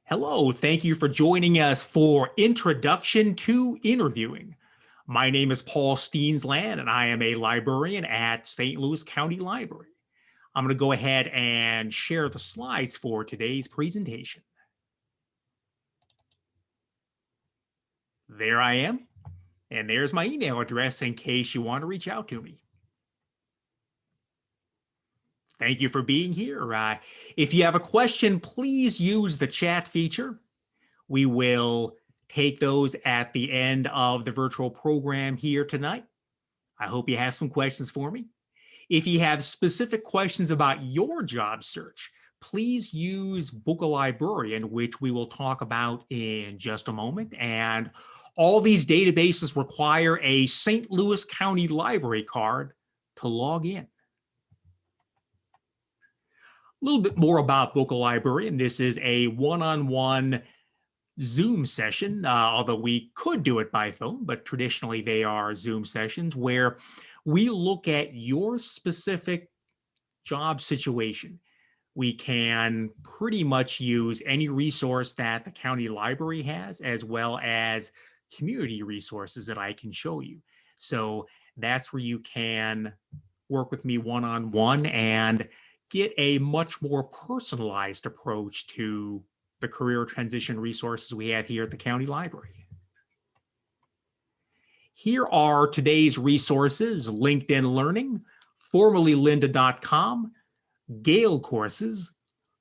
Hello, thank you for joining us for Introduction to Interviewing. My name is Paul Steensland, and I am a librarian at St. Louis County Library. I'm going to go ahead and share the slides for today's presentation. There I am, and there's my email address in case you want to reach out to me. Thank you for being here. If you have a question, please use the chat feature. We will take those at the end of the virtual program here tonight. I hope you have some questions for me. If you have specific questions about your job search, please use Book a Librarian, which we will talk about in just a moment. And all these databases require a St. Louis County Library card to log in. A little bit more about Book a Librarian. This is a one-on-one Zoom session, although we could do it by phone, but traditionally they are Zoom sessions where we look at your specific job situation. We can pretty much use any resource that the county library has, as well as community resources that I can show you. So that's where you can work with me one-on-one and get a much more personalized approach to the career transition resources we have here at the county library. Here are today's resources: LinkedIn Learning, formerly lynda.com, Gale Courses,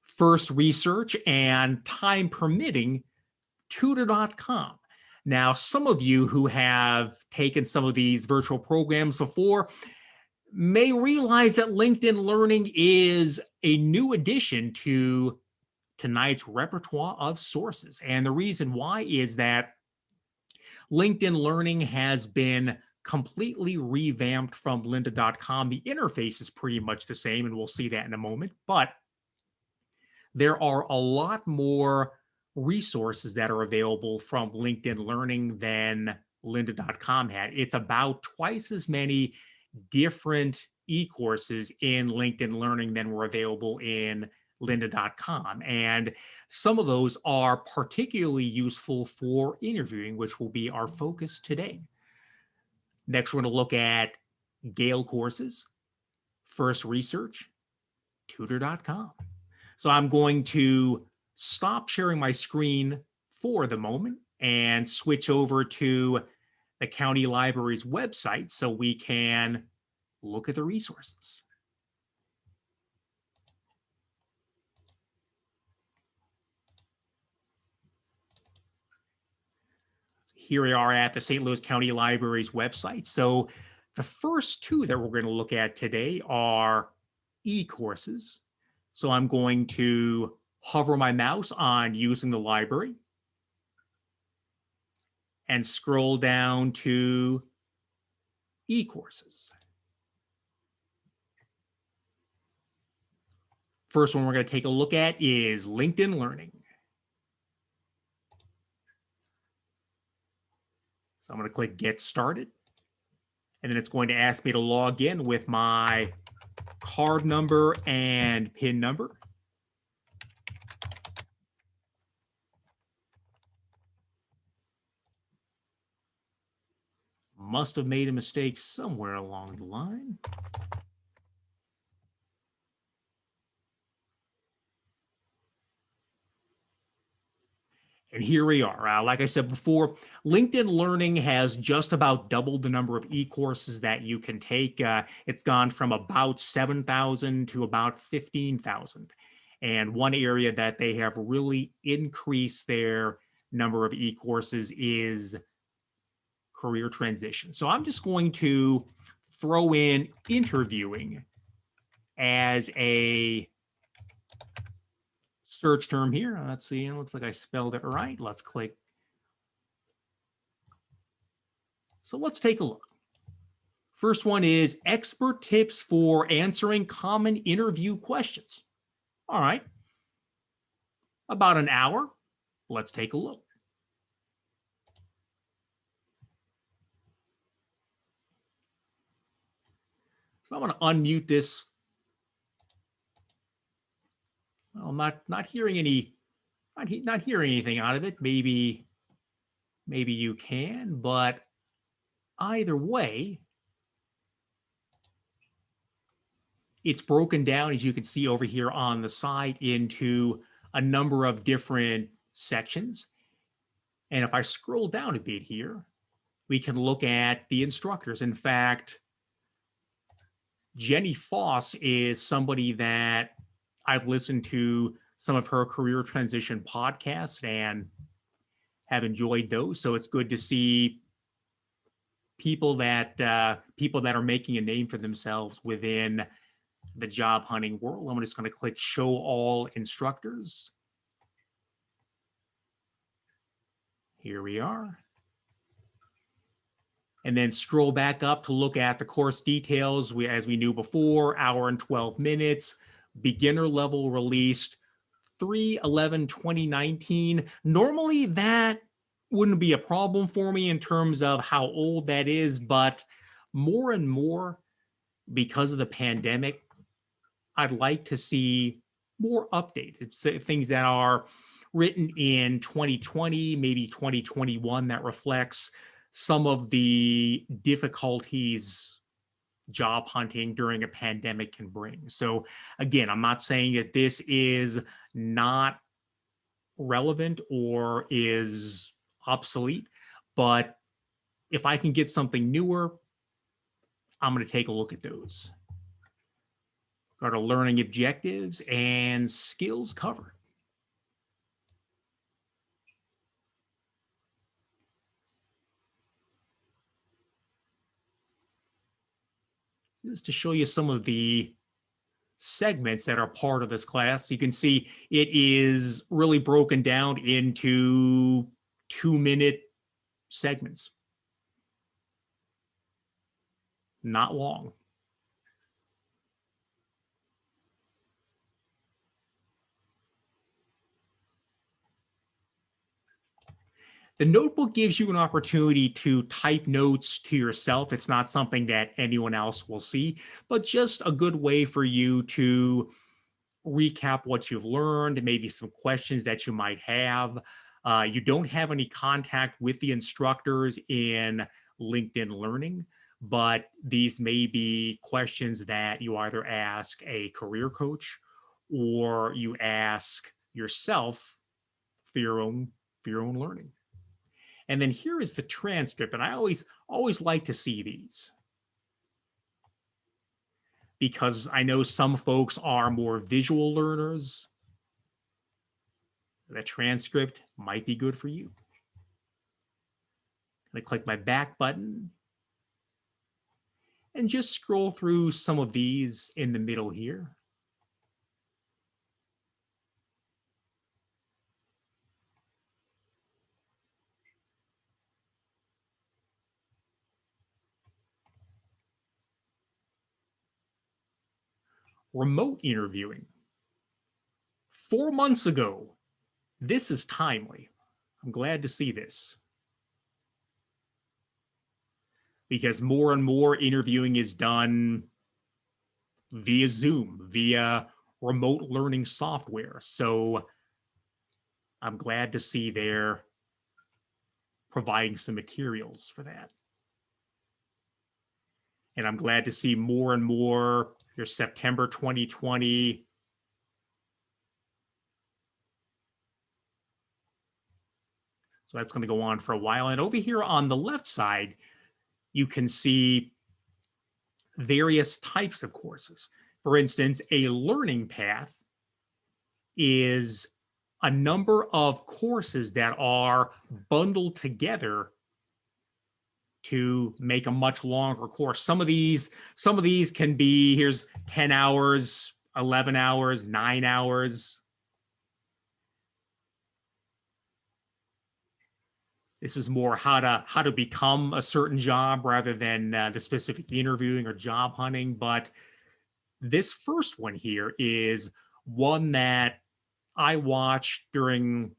First Research, and time permitting, Tutor.com. Now, some of you who have taken some of these virtual programs before may realize that LinkedIn Learning is a new addition to tonight's repertoire of sources. And the reason why is that LinkedIn Learning has been completely revamped from lynda.com. The interface is pretty much the same, and we'll see that in a moment, but there are a lot more resources that are available from LinkedIn Learning than lynda.com had. It's about twice as many different e-courses in LinkedIn Learning than were available in lynda.com. And some of those are particularly useful for interviewing, which will be our focus today. Next, we're going to look at Gale Courses, First Research, Tutor.com. So I'm going to stop sharing my screen for the moment and switch over to the county library's website so we can look at the resources. Here we are at the St. Louis County Library's website. So the first two that we're going to look at today are e-courses. So I'm going to hover my mouse on Using the Library and scroll down to e-courses. First one we're going to take a look at is LinkedIn Learning. So I'm going to click Get Started, and then it's going to ask me to log in with my card number and PIN number. Must have made a mistake somewhere along the line. And here we are. Like I said before, LinkedIn Learning has just about doubled the number of e-courses that you can take. It's gone from about 7,000 to about 15,000. And one area that they have really increased their number of e-courses is career transition. So I'm just going to throw in interviewing as a search term here. Let's see, it looks like I spelled it right. Let's click. So let's take a look. First one is expert tips for answering common interview questions. All right, about an hour. Let's take a look. So I'm going to unmute this. Well, I'm not hearing any not hearing anything out of it. Maybe you can, but either way, it's broken down, as you can see over here on the side, into a number of different sections. And if I scroll down a bit here, we can look at the instructors. In fact, Jenny Foss is somebody that I've listened to some of her career transition podcasts and have enjoyed those. So it's good to see people that are making a name for themselves within the job hunting world. I'm just going to click Show All Instructors. Here we are. And then scroll back up to look at the course details. As we knew before, hour and 12 minutes, beginner level released 3/11/2019. Normally that wouldn't be a problem for me in terms of how old that is, but more and more, because of the pandemic, I'd like to see more updated things that are written in 2020, maybe 2021, that reflects some of the difficulties job hunting during a pandemic can bring. So again, I'm not saying that this is not relevant or is obsolete, but if I can get something newer, I'm going to take a look at those. Go to learning objectives and skills covered. Just to show you some of the segments that are part of this class. You can see it is really broken down into 2-minute segments. Not long. The notebook gives you an opportunity to type notes to yourself. It's not something that anyone else will see, but just a good way for you to recap what you've learned, maybe some questions that you might have. You don't have any contact with the instructors in LinkedIn Learning, but these may be questions that you either ask a career coach or you ask yourself for your own learning. And then here is the transcript, and I always like to see these because I know some folks are more visual learners. The transcript might be good for you. I'm going to click my back button and just scroll through some of these in the middle here. Remote interviewing. 4 months ago. This is timely. I'm glad to see this, because more and more interviewing is done via Zoom, via remote learning software. So I'm glad to see they're providing some materials for that. And I'm glad to see more and more. Here's September 2020. So that's going to go on for a while. And over here on the left side, you can see various types of courses. For instance, a learning path is a number of courses that are bundled together to make a much longer course. Some of these can be, here's 10 hours, 11 hours, 9 hours. This is more how to become a certain job rather than the specific interviewing or job hunting. But this first one here is one that I watched during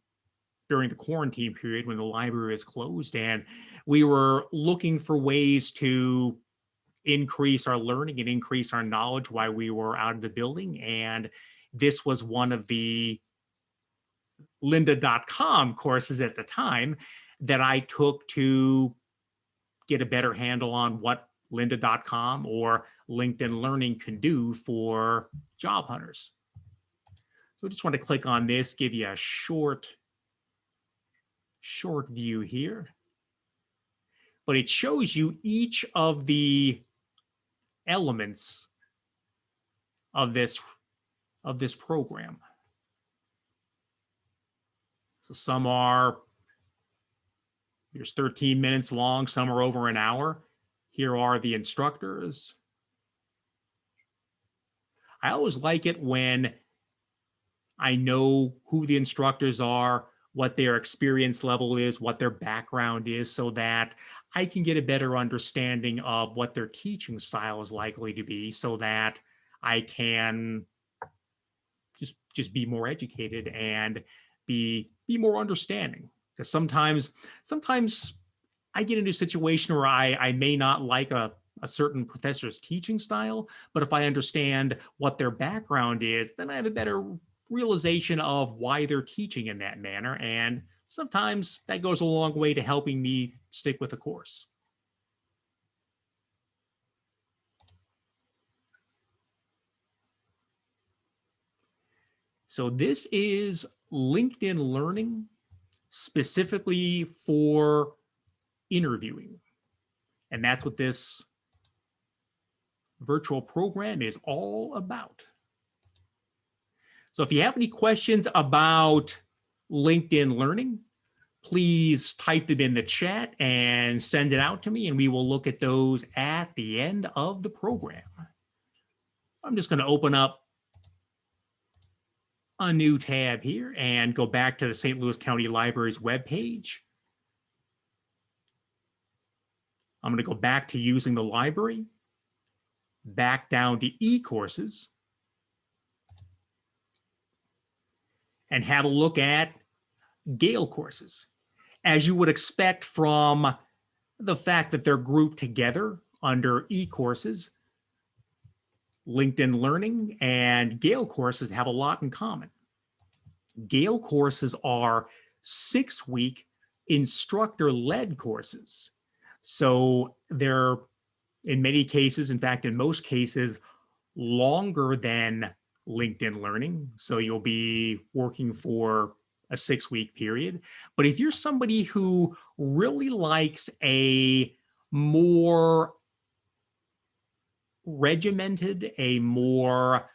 the quarantine period when the library is closed, and we were looking for ways to increase our learning and increase our knowledge while we were out of the building. And this was one of the lynda.com courses at the time that I took to get a better handle on what lynda.com or LinkedIn Learning can do for job hunters. So I just want to click on this, give you a short view here. But it shows you each of the elements of this program. So some are, here's 13 minutes long, some are over an hour. Here are the instructors. I always like it when I know who the instructors are, what their experience level is, what their background is, so that I can get a better understanding of what their teaching style is likely to be, so that I can just be more educated and be more understanding. Because sometimes I get into a situation where I may not like a certain professor's teaching style, but if I understand what their background is, then I have a better realization of why they're teaching in that manner. And sometimes that goes a long way to helping me stick with a course. So this is LinkedIn Learning specifically for interviewing. And that's what this virtual program is all about. So if you have any questions about LinkedIn Learning, please type them in the chat and send it out to me, and we will look at those at the end of the program. I'm just going to open up a new tab here and go back to the St. Louis County Library's webpage. I'm going to go back to using the library, back down to e-courses, and have a look at Gale Courses. As you would expect from the fact that they're grouped together under e-courses, LinkedIn Learning and Gale Courses have a lot in common. Gale Courses are 6-week instructor-led courses. So they're, in many cases, in fact, in most cases, longer than LinkedIn Learning. So you'll be working for a 6-week period. But if you're somebody who really likes a more regimented, a more,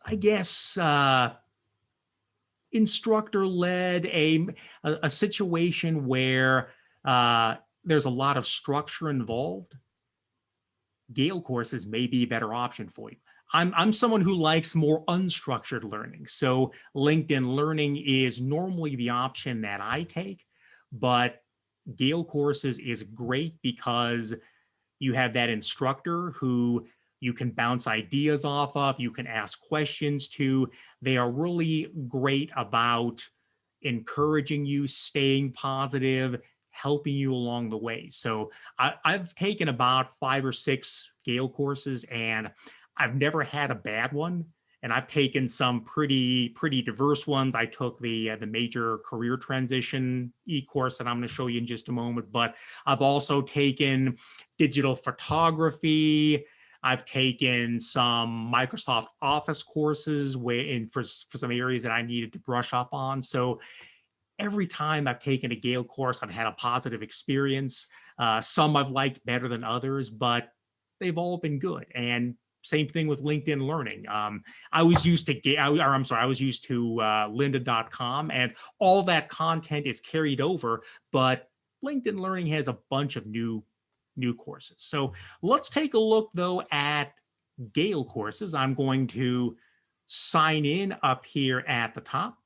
I guess, instructor-led, a situation where there's a lot of structure involved, Gale Courses may be a better option for you. I'm someone who likes more unstructured learning. So LinkedIn Learning is normally the option that I take, but Gale Courses is great because you have that instructor who you can bounce ideas off of, you can ask questions to. They are really great about encouraging you, staying positive, helping you along the way. So I've taken about 5 or 6 Gale courses, and I've never had a bad one. And I've taken some pretty diverse ones. I took the major career transition e-course that I'm going to show you in just a moment. But I've also taken digital photography. I've taken some Microsoft Office courses for some areas that I needed to brush up on. So every time I've taken a Gale course, I've had a positive experience. Some I've liked better than others, but they've all been good. And same thing with LinkedIn Learning. I was used to lynda.com, and all that content is carried over, but LinkedIn Learning has a bunch of new courses. So let's take a look though at Gale Courses. I'm going to sign in up here at the top.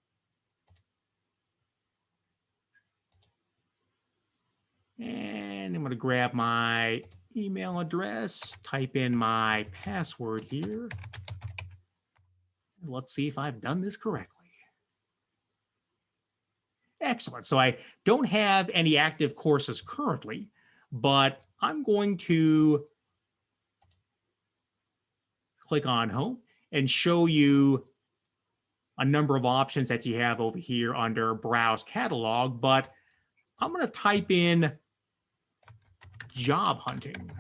And I'm going to grab my email address, type in my password here. And let's see if I've done this correctly. Excellent. So I don't have any active courses currently, but I'm going to click on Home and show you a number of options that you have over here under Browse Catalog, but I'm going to type in job hunting.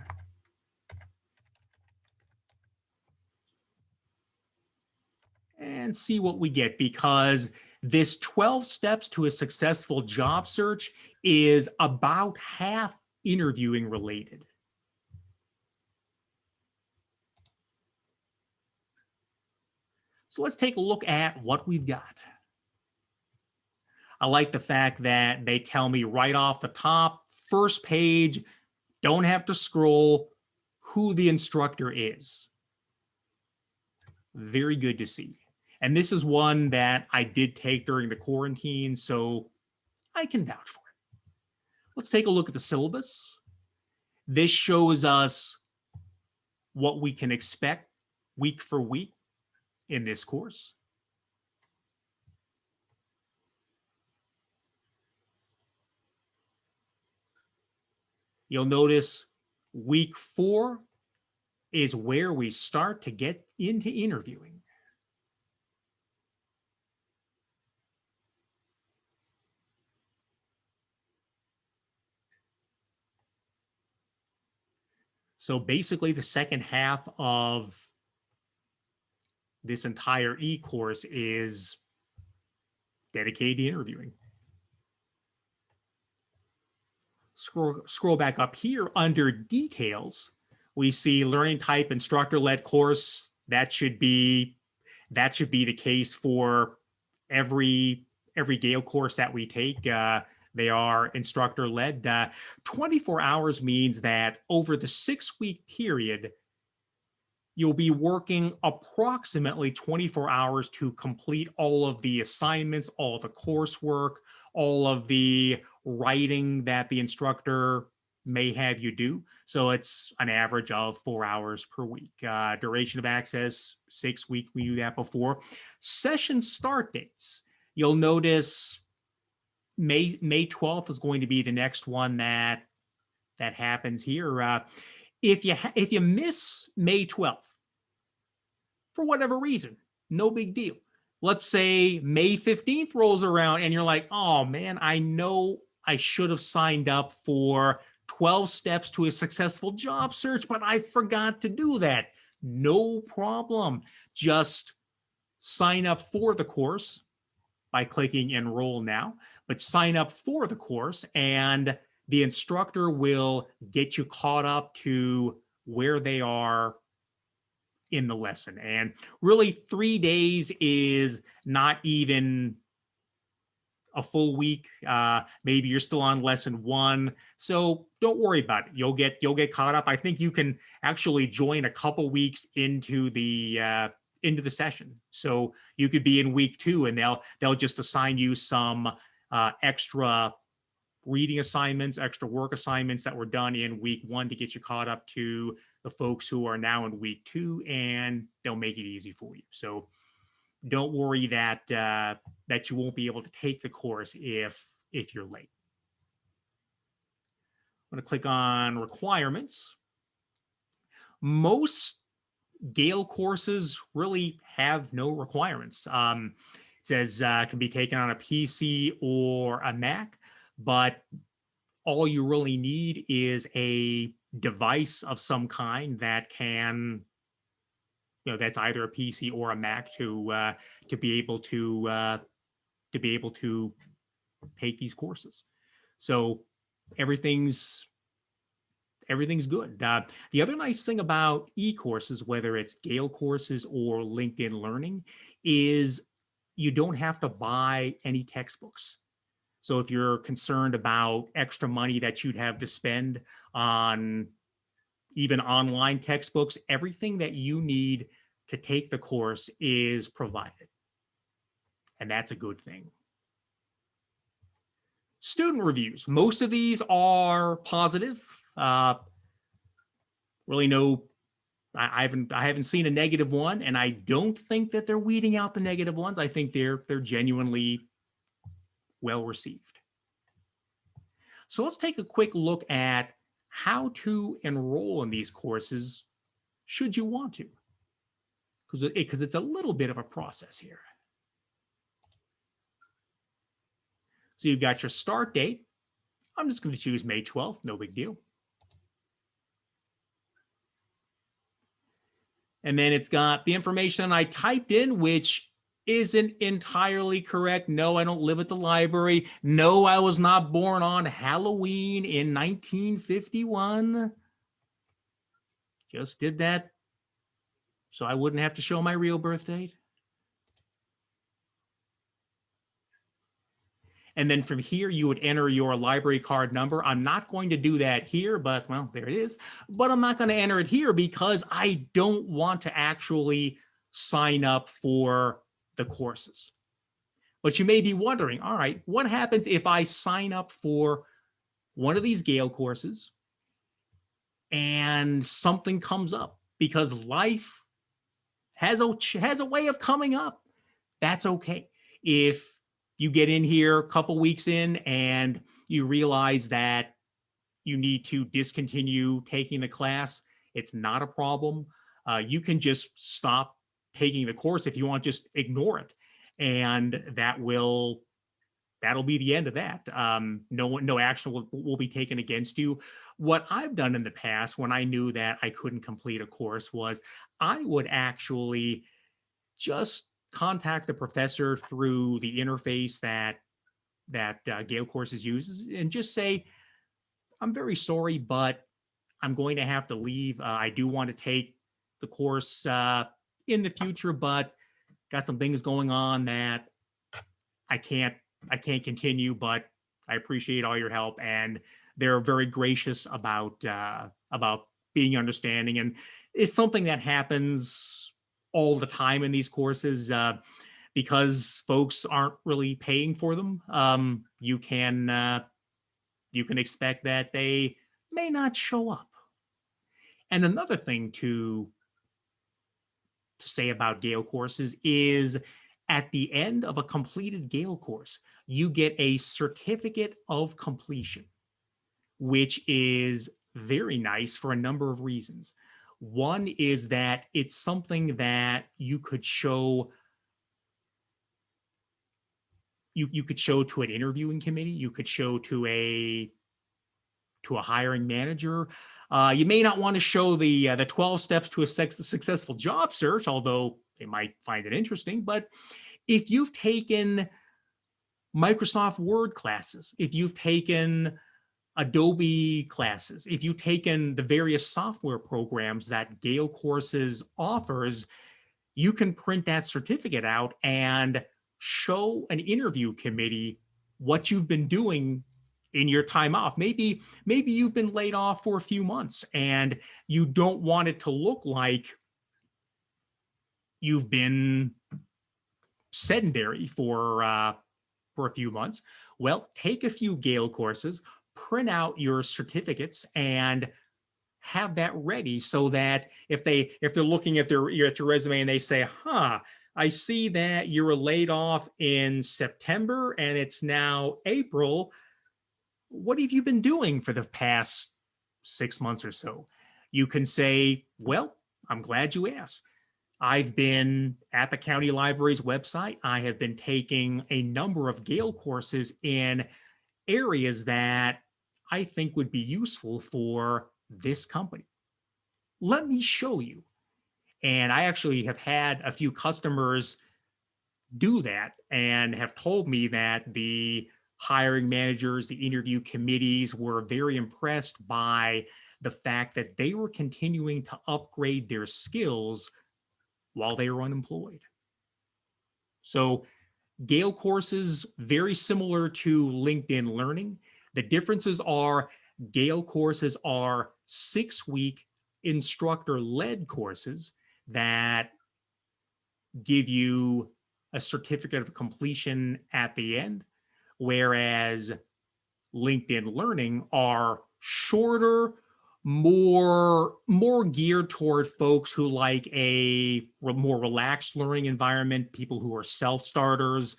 And see what we get, because this 12 steps to a successful job search is about half interviewing related. So let's take a look at what we've got. I like the fact that they tell me right off the top, first page, don't have to scroll, who the instructor is. Very good to see. And this is one that I did take during the quarantine, so I can vouch for it. Let's take a look at the syllabus. This shows us what we can expect week for week in this course. You'll notice week 4 is where we start to get into interviewing. So basically the second half of this entire e-course is dedicated to interviewing. Scroll back up here under details. We see learning type instructor-led course. That should be the case for every Gale course that we take. They are instructor-led. 24 hours means that over the 6-week period, you'll be working approximately 24 hours to complete all of the assignments, all of the coursework, all of the writing that the instructor may have you do. So it's an average of 4 hours per week. Duration of access, 6 weeks. We knew that before. Session start dates. You'll notice May 12th is going to be the next one that happens here. If you miss May 12th, for whatever reason, no big deal. Let's say May 15th rolls around and you're like, oh man, I know I should have signed up for 12 steps to a successful job search, but I forgot to do that. No problem. Just sign up for the course by clicking Enroll now, but sign up for the course and the instructor will get you caught up to where they are in the lesson. And really 3 days is not even a full week. Maybe you're still on lesson 1. So don't worry about it. You'll get caught up. I think you can actually join a couple weeks into the session. So you could be in week 2 and they'll just assign you some extra reading assignments, extra work assignments that were done in week 1 to get you caught up to the folks who are now in week 2, and they'll make it easy for you. So don't worry that you won't be able to take the course if you're late. I'm going to click on requirements. Most Gale courses really have no requirements. It says can be taken on a PC or a Mac, but all you really need is a device of some kind that can, that's either a PC or a Mac to be able to take these courses. So everything's good. The other nice thing about e-courses, whether it's Gale Courses or LinkedIn Learning, is you don't have to buy any textbooks. So if you're concerned about extra money that you'd have to spend on even online textbooks, everything that you need to take the course is provided. And that's a good thing. Student reviews. Most of these are positive. Really no, I haven't seen a negative one, and I don't think that they're weeding out the negative ones. I think they're genuinely well received. So let's take a quick look at how to enroll in these courses should you want to, because it's a little bit of a process here. So you've got your start date. I'm just going to choose May 12th, no big deal. And then it's got the information I typed in, which isn't entirely correct. No, I don't live at the library. No, I was not born on Halloween in 1951. Just did that so I wouldn't have to show my real birth date. And then from here, you would enter your library card number. I'm not going to do that here, but well, there it is. But I'm not going to enter it here because I don't want to actually sign up for the courses. But you may be wondering, all right, what happens if I sign up for one of these Gale courses and something comes up? Because life has a way of coming up. That's okay. If you get in here a couple weeks in and you realize that you need to discontinue taking the class, it's not a problem. You can just stop taking the course if you want, just ignore it. And that'll be the end of that. No action will be taken against you. What I've done in the past when I knew that I couldn't complete a course was I would actually just contact the professor through the interface that Gale Courses uses and just say, I'm very sorry, but I'm going to have to leave. I do want to take the course in the future, but got some things going on that I can't continue, but I appreciate all your help. And they're very gracious about being understanding. And it's something that happens all the time in these courses because folks aren't really paying for them. You can expect that they may not show up. And another thing to say about Gale courses is at the end of a completed Gale course, you get a certificate of completion, which is very nice for a number of reasons. One is that it's something that you could show you could show to an interviewing committee, you could show to a hiring manager. You may not want to show the 12 steps to a successful job search, although they might find it interesting. But if you've taken Microsoft Word classes, if you've taken Adobe classes, if you've taken the various software programs that Gale Courses offers, you can print that certificate out and show an interview committee what you've been doing in your time off. Maybe you've been laid off for a few months and you don't want it to look like you've been sedentary for a few months. Well, take a few Gale courses, print out your certificates, and have that ready so that if they're looking at your resume and they say, I see that you were laid off in September and it's now April. What have you been doing for the past 6 months or so? You can say, well, I'm glad you asked. I've been at the county library's website. I have been taking a number of Gale courses in areas that I think would be useful for this company. Let me show you. And I actually have had a few customers do that and have told me that the hiring managers, the interview committees were very impressed by the fact that they were continuing to upgrade their skills while they were unemployed. So Gale courses, very similar to LinkedIn Learning. The differences are Gale courses are 6-week instructor-led courses that give you a certificate of completion at the end, whereas LinkedIn Learning are shorter, more geared toward folks who like a more relaxed learning environment, people who are self-starters,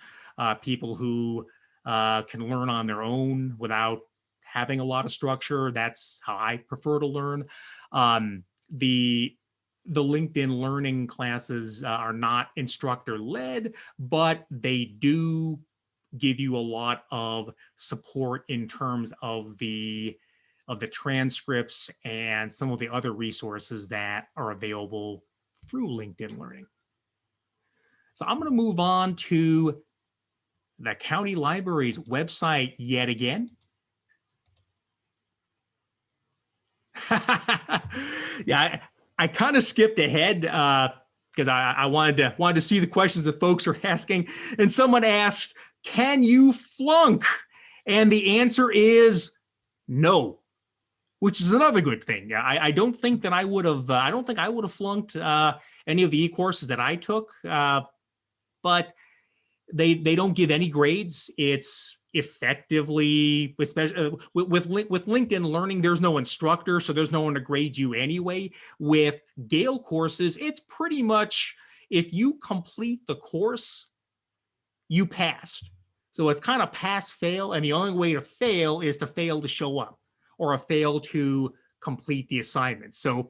people who can learn on their own without having a lot of structure. That's how I prefer to learn. The LinkedIn Learning classes are not instructor-led, but they do give you a lot of support in terms of the transcripts and some of the other resources that are available through LinkedIn Learning. So I'm going to move on to the county library's website yet again. Yeah, I kind of skipped ahead because I wanted to see the questions that folks are asking. And someone asked, "Can you flunk?" And the answer is no, which is another good thing. I don't think that I would have. I don't think I would have flunked any of the e-courses that I took, but they don't give any grades. It's effectively, especially with LinkedIn Learning, there's no instructor, so there's no one to grade you anyway. With Gale Courses, it's pretty much if you complete the course, you passed. So it's kind of pass fail, and the only way to fail is to fail to show up or a fail to complete the assignment. So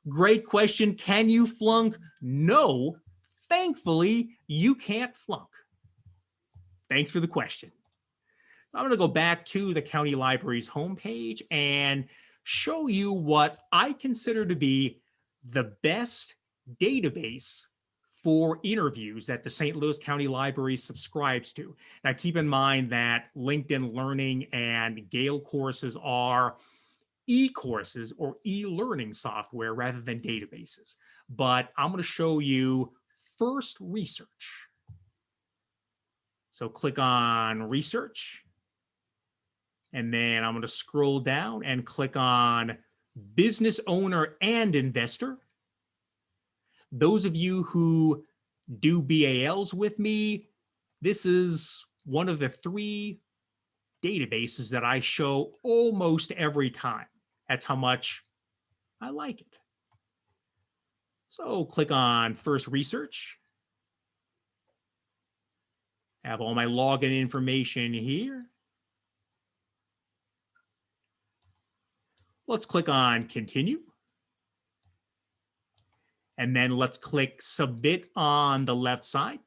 great question. Can you flunk? No. Thankfully, you can't flunk. Thanks for the question. I'm going to go back to the county library's homepage and show you what I consider to be the best database for interviews that the St. Louis County Library subscribes to. Now, keep in mind that LinkedIn Learning and Gale Courses are e-courses or e-learning software rather than databases. But I'm going to show you First Research. So click on Research, and then I'm going to scroll down and click on Business Owner and Investor. Those of you who do BALs with me, this is one of the 3 databases that I show almost every time. That's how much I like it. So click on First Research. Have all my login information here. Let's click on Continue. And then let's click Submit on the left side.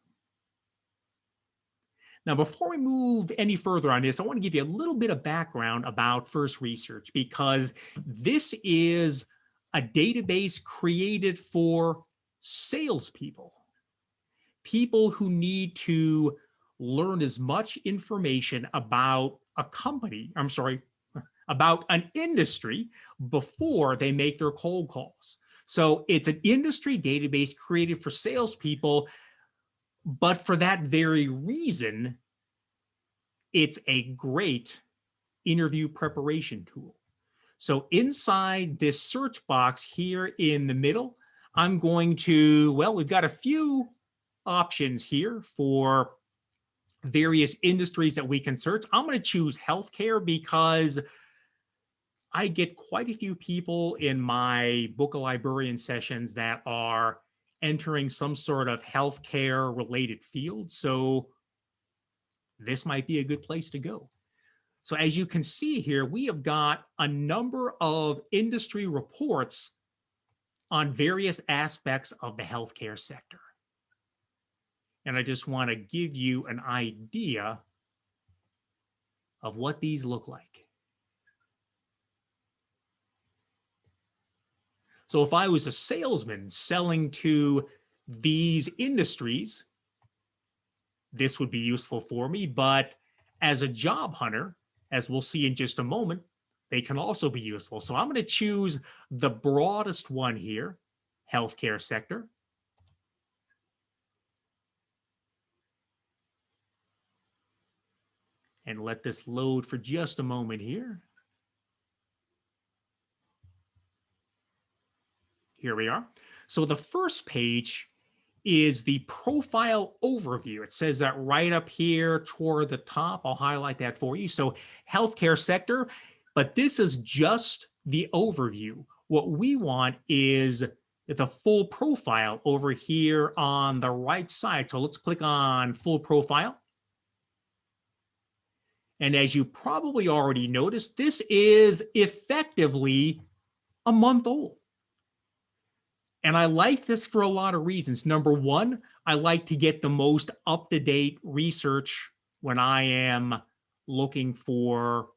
Now, before we move any further on this, I want to give you a little bit of background about First Research, because this is a database created for salespeople, people who need to learn as much information about a company, about an industry before they make their cold calls. So it's an industry database created for salespeople, but for that very reason, it's a great interview preparation tool. So inside this search box here in the middle, I'm going to, we've got a few options here for various industries that we can search. I'm going to choose healthcare because I get quite a few people in my Book a Librarian sessions that are entering some sort of healthcare related field. So this might be a good place to go. So as you can see here, we have got a number of industry reports on various aspects of the healthcare sector. And I just want to give you an idea of what these look like. So if I was a salesman selling to these industries, this would be useful for me. But as a job hunter, as we'll see in just a moment, they can also be useful. So I'm going to choose the broadest one here, healthcare sector. And let this load for just a moment here. Here we are. So the first page is the profile overview. It says that right up here toward the top. I'll highlight that for you. So healthcare sector, but this is just the overview. What we want is the full profile over here on the right side. So let's click on full profile. And as you probably already noticed, this is effectively a month old. And I like this for a lot of reasons. Number one, I like to get the most up-to-date research when I am looking for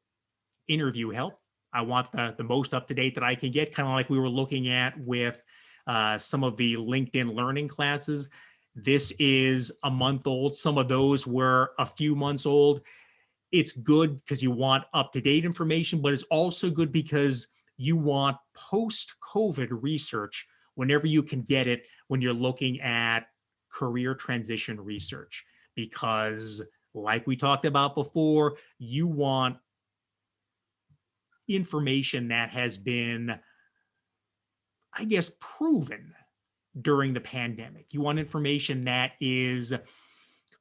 interview help. I want the most up-to-date that I can get, kind of like we were looking at with some of the LinkedIn learning classes. This is a month old. Some of those were a few months old. It's good because you want up-to-date information, but it's also good because you want post-COVID research whenever you can get it when you're looking at career transition research. Because like we talked about before, you want information that has been, I guess, proven during the pandemic. You want information that is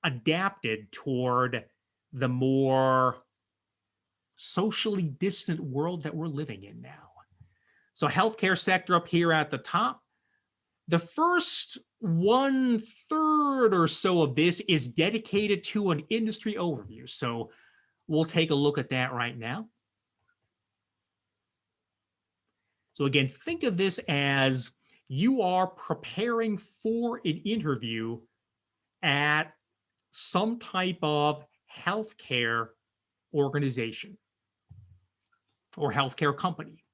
adapted toward the more socially distant world that we're living in now. So healthcare sector up here at the top. The first 1/3 or so of this is dedicated to an industry overview. So we'll take a look at that right now. So again, think of this as you are preparing for an interview at some type of healthcare organization or healthcare company.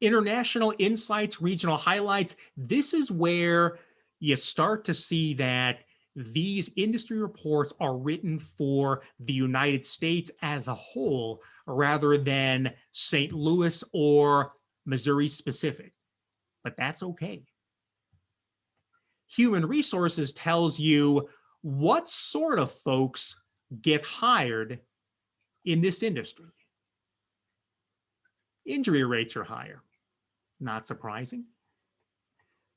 International insights, regional highlights. This is where you start to see that these industry reports are written for the United States as a whole rather than St. Louis or Missouri specific. But that's okay. Human resources tells you what sort of folks get hired in this industry. Injury rates are higher. Not surprising.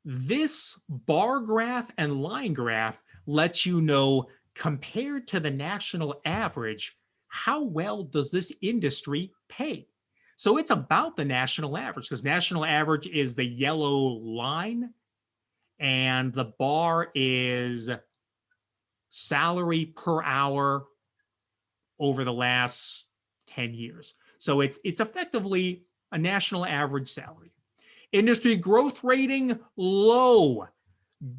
This bar graph and line graph lets you know, compared to the national average, how well does this industry pay? So it's about the national average, because national average is the yellow line and the bar is salary per hour over the last 10 years. So it's effectively a national average salary. Industry growth rating, low.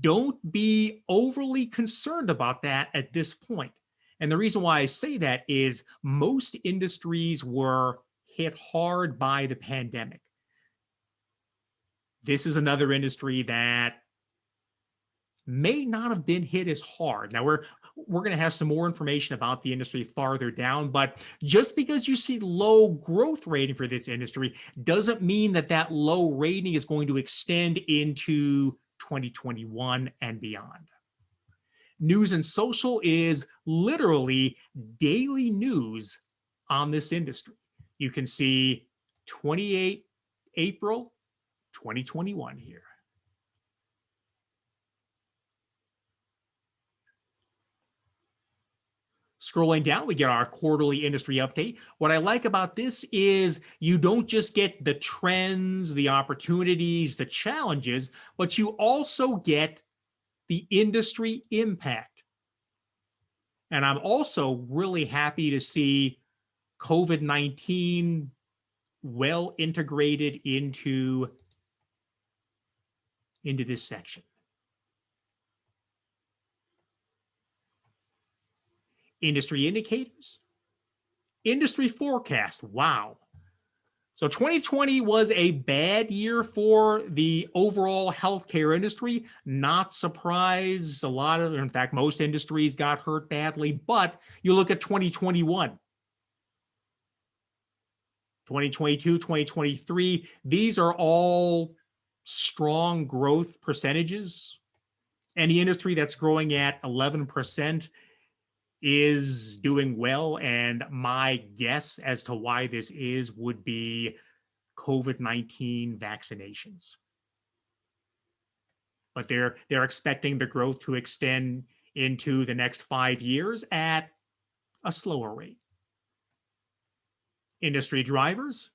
Don't be overly concerned about that at this point. And the reason why I say that is most industries were hit hard by the pandemic. This is another industry that may not have been hit as hard. Now, we're going to have some more information about the industry farther down, but just because you see low growth rating for this industry doesn't mean that that low rating is going to extend into 2021 and beyond. News and social is literally daily news on this industry. You can see 28 April 2021 here. Scrolling down, we get our quarterly industry update. What I like about this is you don't just get the trends, the opportunities, the challenges, but you also get the industry impact. And I'm also really happy to see COVID-19 well integrated into this section. Industry indicators, industry forecast. Wow. So 2020 was a bad year for the overall healthcare industry. Not surprised. A lot of, in fact, most industries got hurt badly. But you look at 2021, 2022, 2023, these are all strong growth percentages. Any industry that's growing at 11% is doing well, and my guess as to why this is would be COVID-19 vaccinations. But they're expecting the growth to extend into the next 5 years at a slower rate. Industry drivers,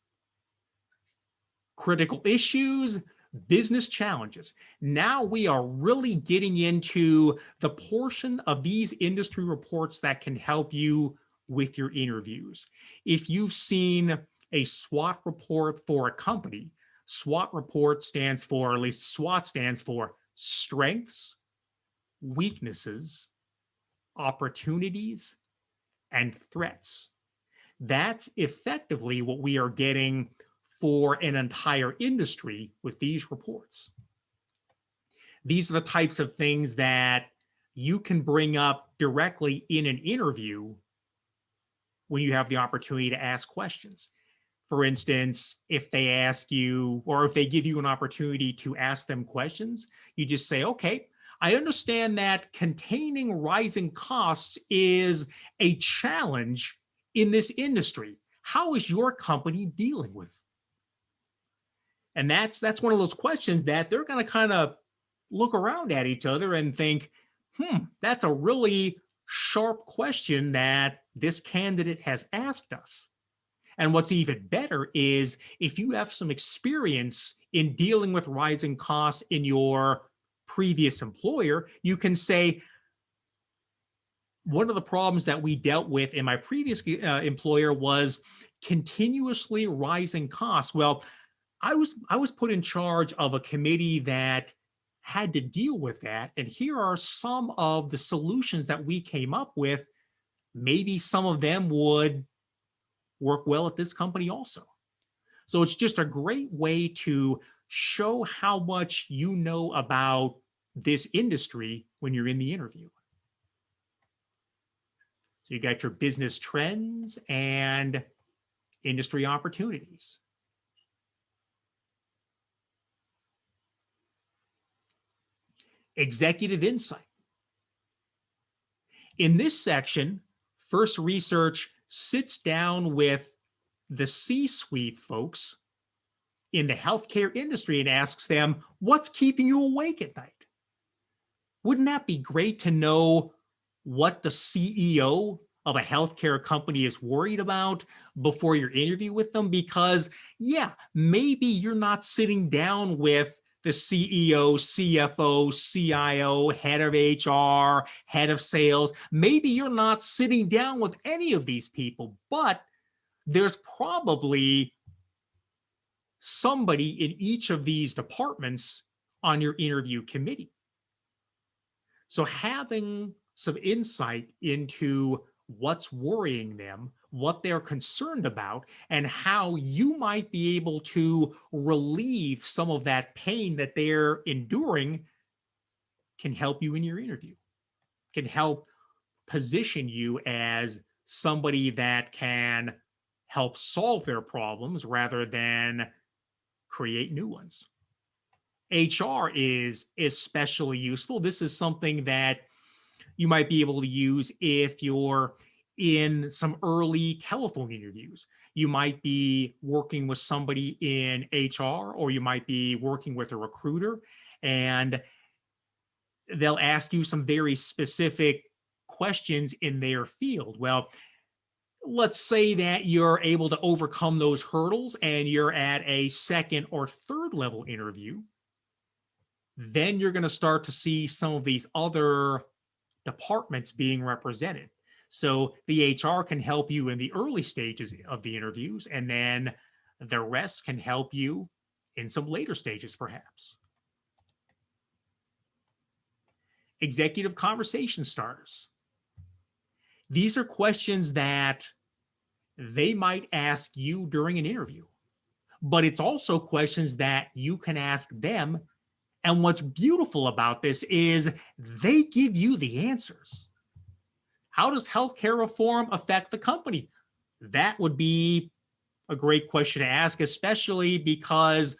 critical issues, business challenges. Now we are really getting into the portion of these industry reports that can help you with your interviews. If you've seen a SWOT report for a company, SWOT report stands for, or at least SWOT stands for strengths, weaknesses, opportunities, and threats. That's effectively what we are getting for an entire industry with these reports. These are the types of things that you can bring up directly in an interview when you have the opportunity to ask questions. For instance, if they ask you, or if they give you an opportunity to ask them questions, you just say, okay, I understand that containing rising costs is a challenge in this industry. How is your company dealing with? And that's one of those questions that they're going to kind of look around at each other and think, that's a really sharp question that this candidate has asked us. And what's even better is if you have some experience in dealing with rising costs in your previous employer, you can say, one of the problems that we dealt with in my previous employer was continuously rising costs. Well, I was put in charge of a committee that had to deal with that. And here are some of the solutions that we came up with. Maybe some of them would work well at this company also. So it's just a great way to show how much you know about this industry when you're in the interview. So you got your business trends and industry opportunities. Executive insight. In this section, First Research sits down with the C-suite folks in the healthcare industry and asks them, what's keeping you awake at night? Wouldn't that be great to know what the CEO of a healthcare company is worried about before your interview with them? Because, yeah, maybe you're not sitting down with the CEO, CFO, CIO, head of HR, head of sales. Maybe you're not sitting down with any of these people, but there's probably somebody in each of these departments on your interview committee. So having some insight into what's worrying them, what they're concerned about, and how you might be able to relieve some of that pain that they're enduring can help you in your interview, can help position you as somebody that can help solve their problems rather than create new ones. HR is especially useful. This is something that you might be able to use if you're in some early telephone interviews. You might be working with somebody in HR, or you might be working with a recruiter, and they'll ask you some very specific questions in their field. Well, let's say that you're able to overcome those hurdles and you're at a second or third level interview. Then you're going to start to see some of these other departments being represented. So the HR can help you in the early stages of the interviews, and then the rest can help you in some later stages, perhaps. Executive conversation starters. These are questions that they might ask you during an interview, but it's also questions that you can ask them. And what's beautiful about this is they give you the answers. How does healthcare reform affect the company? That would be a great question to ask, especially because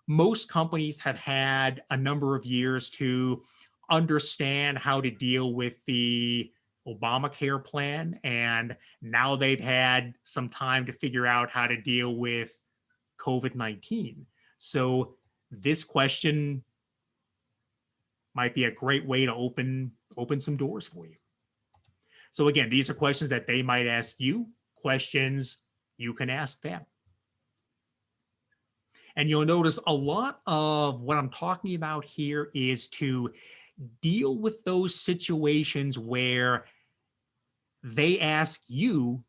most companies have had a number of years to understand how to deal with the Obamacare plan, and now they've had some time to figure out how to deal with COVID-19. So this question might be a great way to open some doors for you. So again, these are questions that they might ask you, questions you can ask them. And you'll notice a lot of what I'm talking about here is to deal with those situations where they ask you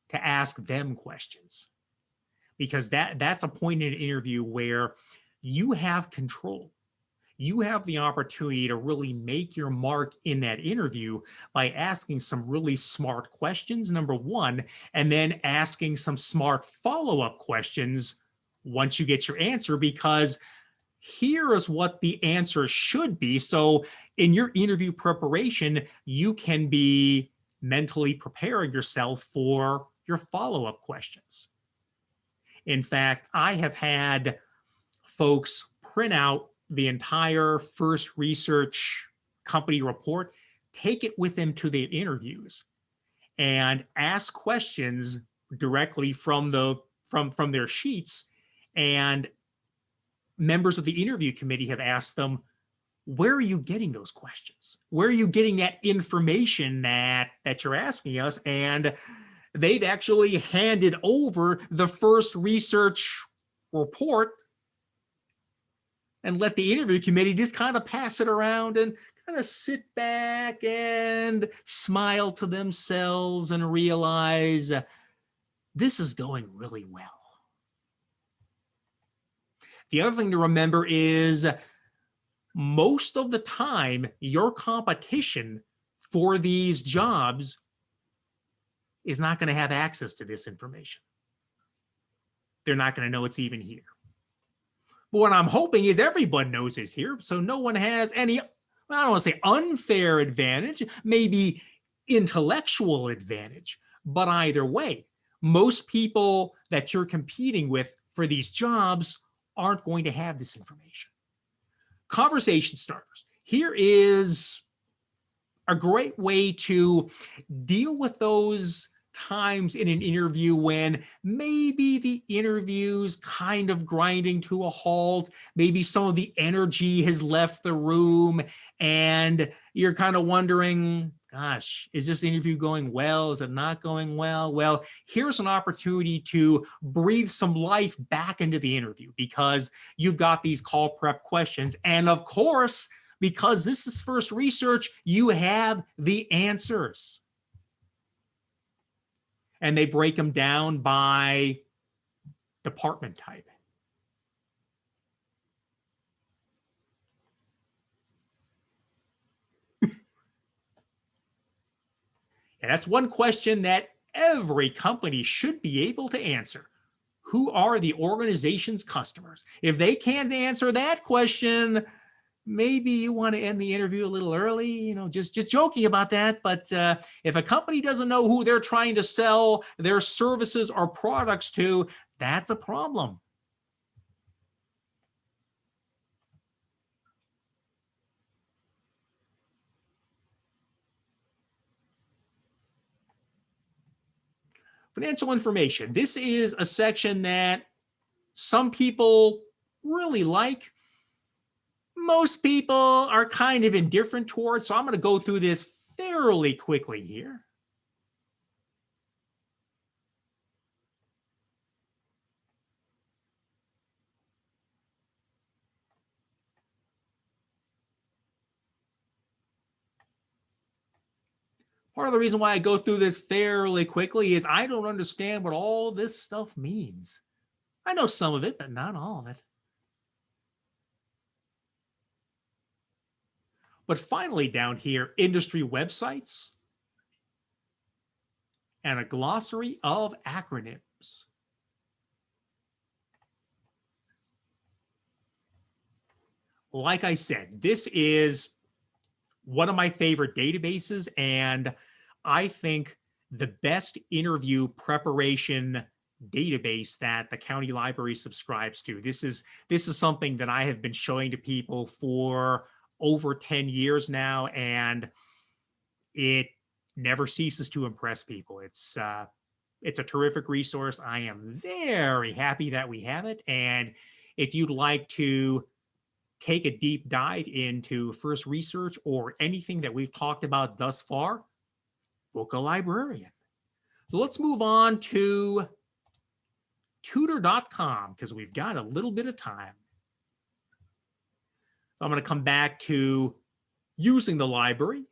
to ask them questions, because that's a point in an interview where you have control. You have the opportunity to really make your mark in that interview by asking some really smart questions, number one, and then asking some smart follow-up questions once you get your answer, because here is what the answer should be. So in your interview preparation, you can be mentally preparing yourself for your follow-up questions. In fact, I have had folks print out the entire first research company report, take it with them to their interviews, and ask questions directly from their sheets. And members of the interview committee have asked them, where are you getting those questions? Where are you getting that information that you're asking us? And they've actually handed over the first research report and let the interview committee just kind of pass it around and kind of sit back and smile to themselves and realize this is going really well. The other thing to remember is most of the time, your competition for these jobs is not going to have access to this information. They're not going to know it's even here. But what I'm hoping is everyone knows it's here, so no one has any, I don't want to say unfair advantage, maybe intellectual advantage. But either way, most people that you're competing with for these jobs aren't going to have this information. Conversation starters. Here is a great way to deal with those times in an interview when maybe the interview's kind of grinding to a halt, maybe some of the energy has left the room, and you're kind of wondering, gosh, is this interview going well? Is it not going well? Well, here's an opportunity to breathe some life back into the interview, because you've got these call prep questions. And of course, because this is first research, you have the answers. And they break them down by department type. And that's one question that every company should be able to answer. Who are the organization's customers? If they can't answer that question, maybe you want to end the interview a little early, you know, just joking about that. But if a company doesn't know who they're trying to sell their services or products to, that's a problem. Financial information. This is a section that some people really like. Most people are kind of indifferent towards, so I'm going to go through this fairly quickly here. Part of the reason why I go through this fairly quickly is I don't understand what all this stuff means. I know some of it, but not all of it. But finally, down here, industry websites and a glossary of acronyms. Like I said, this is one of my favorite databases, and I think the best interview preparation database that the county library subscribes to. This is something that I have been showing to people for over 10 years now, and it never ceases to impress people. It's a terrific resource. I am very happy that we have it. And if you'd like to take a deep dive into first research or anything that we've talked about thus far, book a librarian. So let's move on to Tutor.com, because we've got a little bit of time. So I'm going to come back to using the library.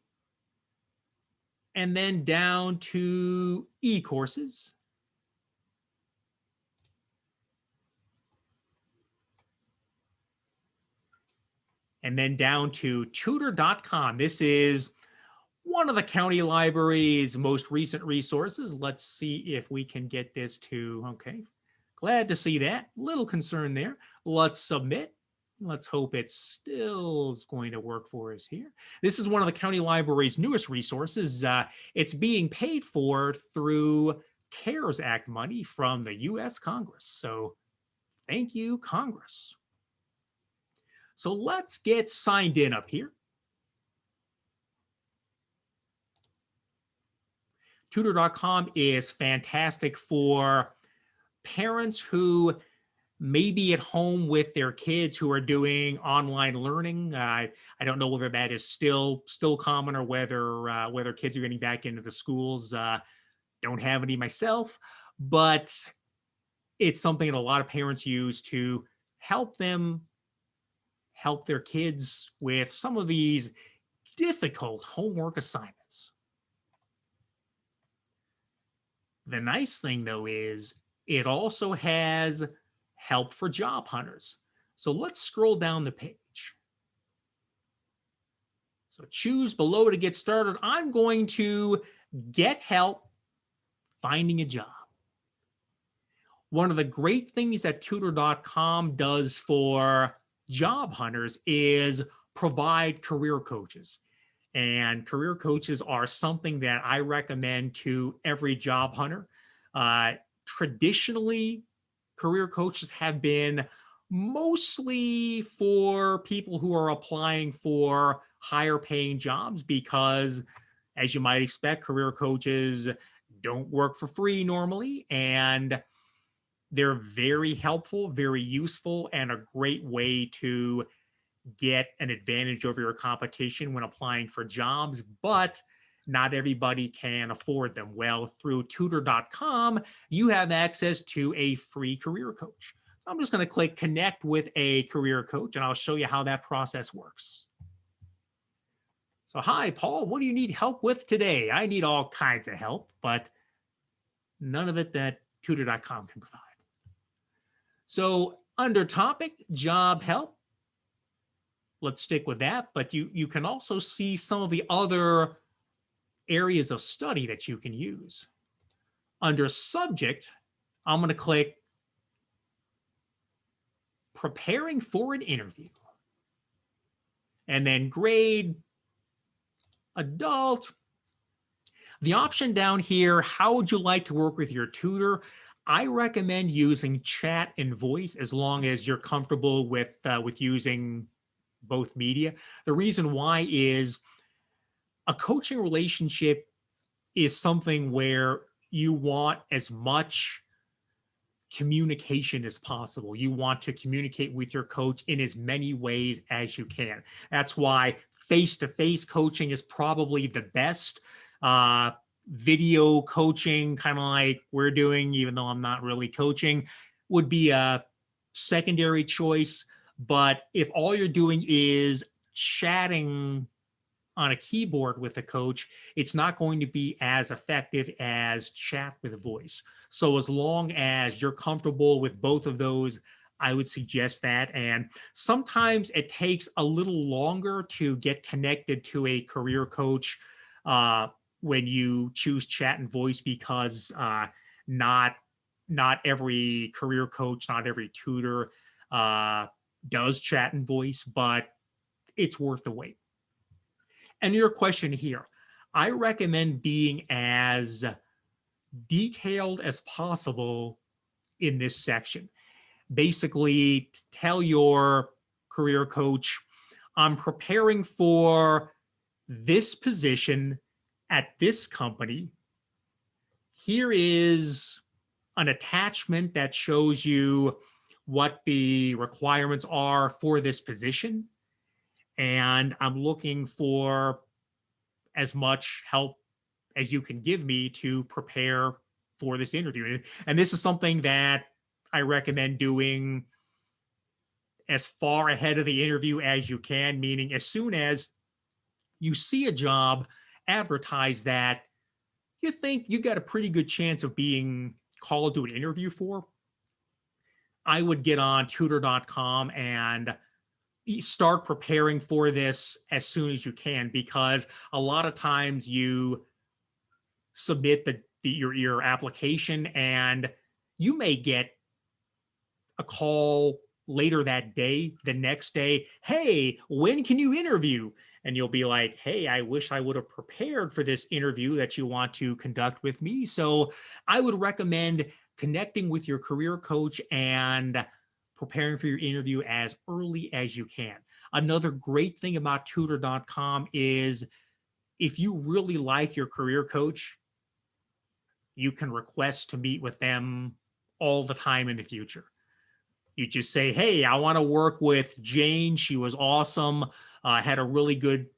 and then down to e-courses. And then down to tutor.com. This is one of the county library's most recent resources. Let's see if we can get this to, okay. Glad to see that. Little concern there. Let's submit. Let's hope it still is going to work for us here. This is one of the county library's newest resources. It's being paid for through CARES Act money from the U.S. Congress. So thank you, Congress. So let's get signed in up here. Tutor.com is fantastic for parents who may be at home with their kids who are doing online learning. I don't know whether that is still common or whether kids are getting back into the schools. Don't have any myself, but it's something that a lot of parents use to help their kids with some of these difficult homework assignments. The nice thing, though, is it also has help for job hunters. So let's scroll down the page. So choose below to get started. I'm going to get help finding a job. One of the great things that tutor.com does for job hunters is provide career coaches. And career coaches are something that I recommend to every job hunter. Traditionally, career coaches have been mostly for people who are applying for higher paying jobs because, as you might expect, career coaches don't work for free normally, and they're very helpful, very useful, and a great way to get an advantage over your competition when applying for jobs, but not everybody can afford them. Well, through tutor.com, you have access to a free career coach. So I'm just going to click connect with a career coach, and I'll show you how that process works. So, hi, Paul, what do you need help with today? I need all kinds of help, but none of it that tutor.com can provide. So under topic, job help, let's stick with that, but you can also see some of the other areas of study that you can use. Under subject, I'm going to click preparing for an interview. And then grade, adult. The option down here, how would you like to work with your tutor? I recommend using chat and voice as long as you're comfortable with using both media. The reason why is a coaching relationship is something where you want as much communication as possible. You want to communicate with your coach in as many ways as you can. That's why face-to-face coaching is probably the best. Video coaching, kind of like we're doing, even though I'm not really coaching, would be a secondary choice. But if all you're doing is chatting on a keyboard with a coach, it's not going to be as effective as chat with voice. So as long as you're comfortable with both of those, I would suggest that. And sometimes it takes a little longer to get connected to a career coach when you choose chat and voice because not every career coach, not every tutor does chat and voice, but it's worth the wait. And your question here, I recommend being as detailed as possible in this section. Basically, tell your career coach, I'm preparing for this position at this company. Here is an attachment that shows you what the requirements are for this position. And I'm looking for as much help as you can give me to prepare for this interview. And this is something that I recommend doing as far ahead of the interview as you can, meaning as soon as you see a job advertise that you think you've got a pretty good chance of being called to an interview for, I would get on tutor.com and start preparing for this as soon as you can, because a lot of times you submit your application and you may get a call later that day, the next day, hey, when can you interview? And you'll be like, hey, I wish I would have prepared for this interview that you want to conduct with me. So I would recommend connecting with your career coach and preparing for your interview as early as you can. Another great thing about tutor.com is if you really like your career coach, you can request to meet with them all the time in the future. You just say, hey, I want to work with Jane. She was awesome. Had really good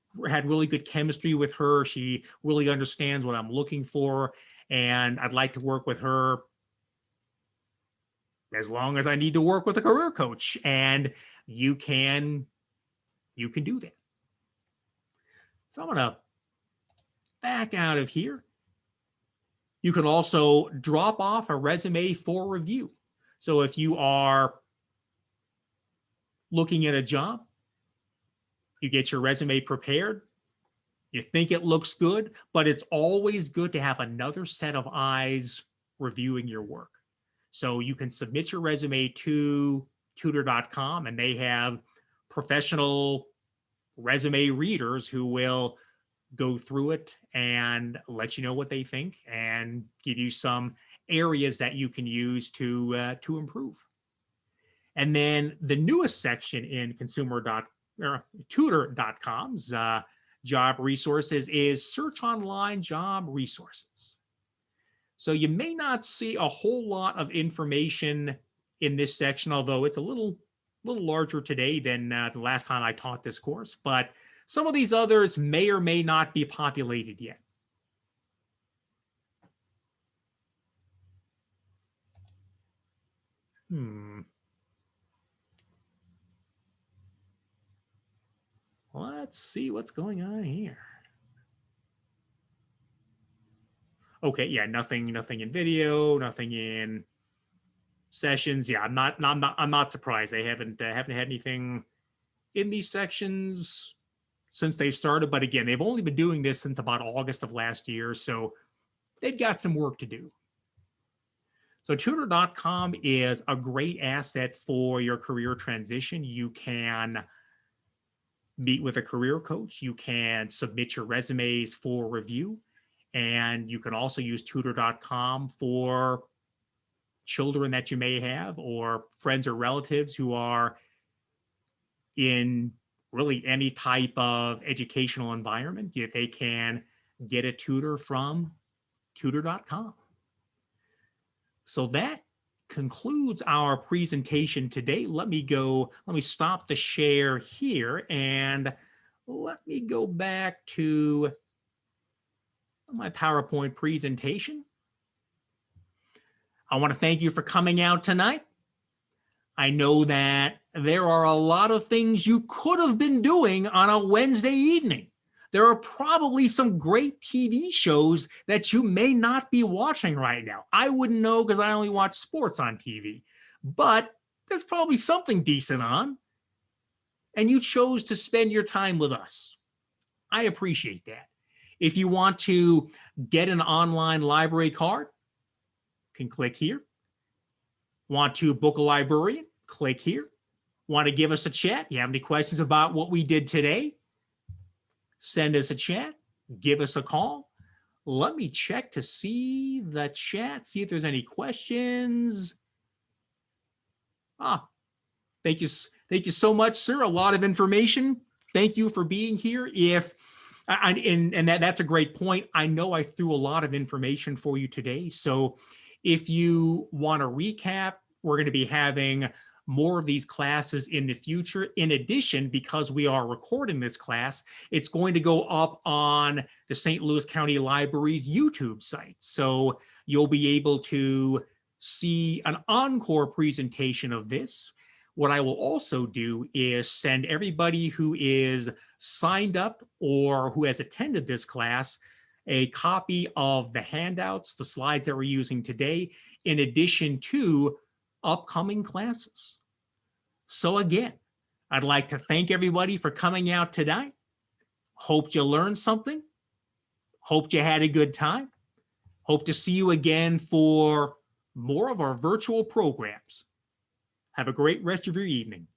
chemistry with her. She really understands what I'm looking for. And I'd like to work with her as long as I need to work with a career coach. And you can do that. So I'm going to back out of here. You can also drop off a resume for review. So if you are looking at a job, you get your resume prepared, you think it looks good, but it's always good to have another set of eyes reviewing your work. So you can submit your resume to tutor.com, and they have professional resume readers who will go through it and let you know what they think and give you some areas that you can use to improve. And then the newest section in tutor.com's job resources is search online job resources. So you may not see a whole lot of information in this section, although it's a little larger today than the last time I taught this course, but some of these others may or may not be populated yet. Let's see what's going on here. Okay, yeah, nothing in video, nothing in sessions. Yeah, I'm not surprised. They haven't had anything in these sections since they started. But again, they've only been doing this since about August of last year, so they've got some work to do. So tutor.com is a great asset for your career transition. You can meet with a career coach. You can submit your resumes for review. And you can also use tutor.com for children that you may have or friends or relatives who are in really any type of educational environment. They can get a tutor from tutor.com. So that concludes our presentation today. Let me stop the share here and let me go back to my PowerPoint presentation. I want to thank you for coming out tonight. I know that there are a lot of things you could have been doing on a Wednesday evening. There are probably some great TV shows that you may not be watching right now. I wouldn't know because I only watch sports on TV, but there's probably something decent on, and you chose to spend your time with us. I appreciate that. If you want to get an online library card, you can click here. Want to book a librarian? Click here. Want to give us a chat? You have any questions about what we did today? Send us a chat. Give us a call. Let me check to see the chat, see if there's any questions. Thank you so much, sir. A lot of information. Thank you for being here. That's a great point. I know I threw a lot of information for you today. So if you want to recap, we're going to be having more of these classes in the future. In addition, because we are recording this class, it's going to go up on the St. Louis County Library's YouTube site. So you'll be able to see an encore presentation of this. What I will also do is send everybody who is signed up or who has attended this class a copy of the handouts, the slides that we're using today, in addition to upcoming classes. So again, I'd like to thank everybody for coming out tonight. Hope you learned something. Hope you had a good time. Hope to see you again for more of our virtual programs. Have a great rest of your evening.